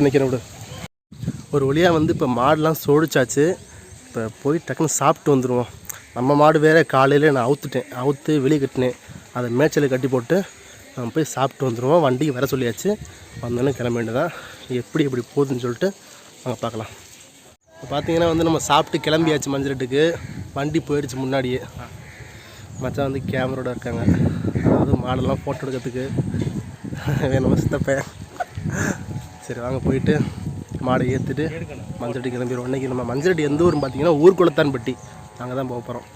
நிற்கிறேன் விடு. ஒரு வழியாக வந்து இப்போ மாடெலாம் சோடிச்சாச்சு. இப்போ போய் டக்குன்னு சாப்பிட்டு வந்துடுவோம். நம்ம மாடு வேறு காலையில் நான் அவுத்து வெளியே கட்டினேன். அதை மேய்ச்சலை கட்டி போட்டு நம்ம போய் சாப்பிட்டு வந்துடுவோம். வண்டிக்கு வர சொல்லியாச்சு. வந்தோடனே கிளம்ப வேண்டியதான். எப்படி போகுதுன்னு சொல்லிட்டு நாங்கள் பார்க்கலாம். இப்போ பார்த்தீங்கன்னா வந்து நம்ம சாப்பிட்டு கிளம்பியாச்சு. மஞ்சளட்டுக்கு வண்டி போயிடுச்சு முன்னாடியே. மச்சான் வந்து கேமரோட இருக்காங்க. அதாவது மாடெல்லாம் ஃபோட்டோ எடுக்கிறதுக்கு வேணும் சித்தப்பேன். சரி வாங்க போயிட்டு மாடை ஏற்றிட்டு மஞ்சளட்டி கிளம்பிடுவோம். இன்றைக்கி நம்ம மஞ்சளட்டி எந்த ஊருன்னு பார்த்தீங்கன்னா ஊர்குளத்தான்பட்டி. நாங்கள் தான் போக போகிறோம்.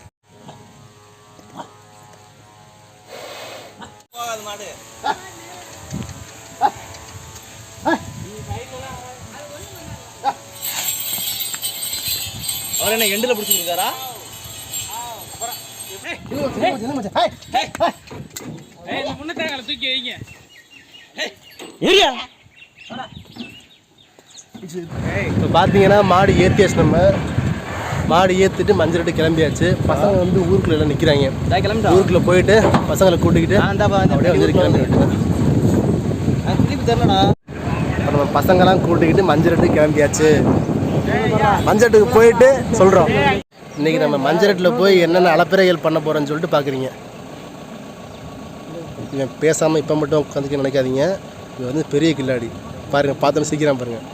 அவர் என்ன எண்டில் பிடிச்சிருக்காரா? தூக்கி வைங்க. இப்போ பார்த்தீங்கன்னா மாடு ஏற்றியாச்சு. நம்ம மாடு ஏற்றிட்டு மஞ்சள்ட்டு கிளம்பியாச்சு. பசங்க வந்து ஊருக்குள்ள எல்லாம் நிற்கிறாங்க. ஊருக்குள்ளே போயிட்டு பசங்களை கூட்டிக்கிட்டு அப்படியே வந்து கிளம்பி விட்டுருங்க. நம்ம பசங்கள்லாம் கூட்டிக்கிட்டு மஞ்சள்ட்டு கிளம்பியாச்சு. மஞ்சட்டுக்கு போயிட்டு சொல்கிறோம். இன்றைக்கி நம்ம மஞ்சட்டில் போய் என்னென்ன அலப்பிறைகள் பண்ண போகிறோன்னு சொல்லிட்டு பார்க்குறீங்க. இவன் பேசாமல் இப்போ மட்டும் உட்காந்துக்க நினைக்காதீங்க. இது வந்து பெரிய கில்லாடி பாருங்கள். பார்த்தோன்னு சீக்கிரம் பாருங்கள்.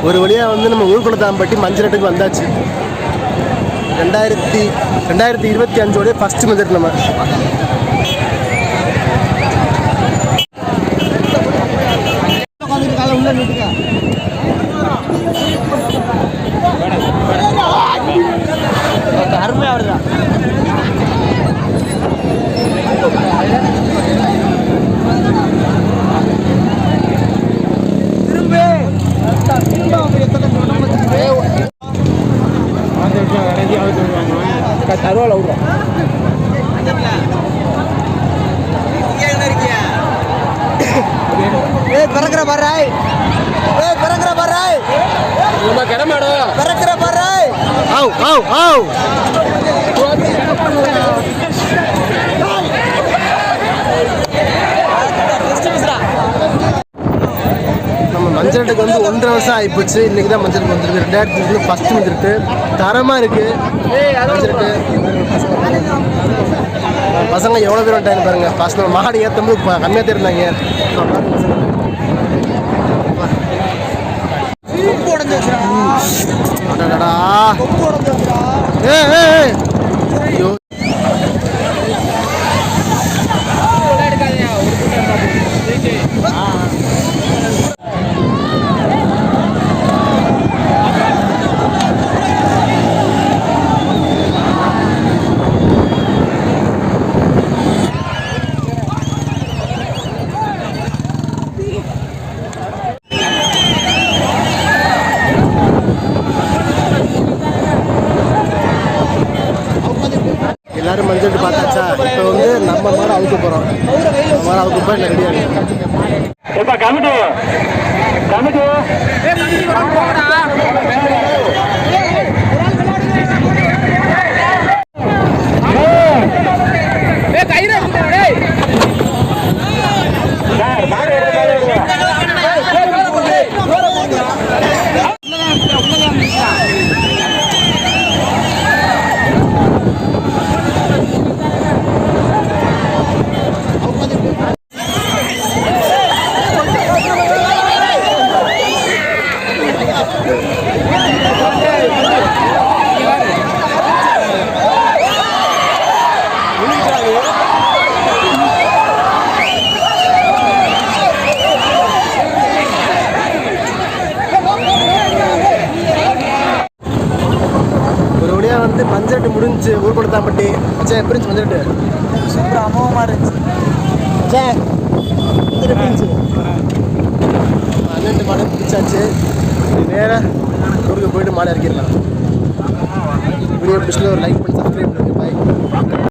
ஒரு வழியாக வந்து நம்ம ஊர்குளத்தான்பட்டி மஞ்சளட்டுக்கு வந்தாச்சு. 2025 ஃபஸ்ட்டு மஞ்சள் நம்ம. அருமையாக வருதா? தருவால விடுறோம். பறக்கிற பறாய், பறக்கிற பறாய், கிடமாடோ பறக்கிற பறாய். ஆவ் ஆவ் ஆவ். நம்ம மஞ்சளுக்கு வந்து 1.5 வருஷம் ஆகிப்போச்சு. இன்றைக்கி தான் மஞ்சளுக்கு வந்துருக்கு. 2000 ஃபஸ்ட்டு வந்துருக்கு. தரமாக இருக்குது மஞ்சளுக்கு. பசங்க எவ்வளோ தூரம் டைம் பாருங்கள். ஃபஸ்ட் நம்ம மாடு ஏற்றும் போது கம்மியாக தான் இருந்தாங்க. ஐயோ எல்லாரும் மஞ்சள் பார்த்தாச்சா? இப்போ வந்து நம்ம மாடு அவுக்க போகிறோம். மாடு அவுக்க போய் ரெடியாக இருந்துச்சு ஊர் கொடுத்தாம்பட்டி மச்சான் எப்படி இருந்துச்சு வந்துட்டு சூப்பராக அமோகமாக இருந்துச்சு. மச்சான் எப்படி இருந்துச்சு 12 மாடு பிடிச்சாச்சு நேராக ஊருக்கு போயிட்டு மாடு இறக்கிடலாம் வீடியோ பிடிச்சல ஒரு லைக் பண்ணி சப்ஸ்கிரைப் பண்ணுங்க பாய்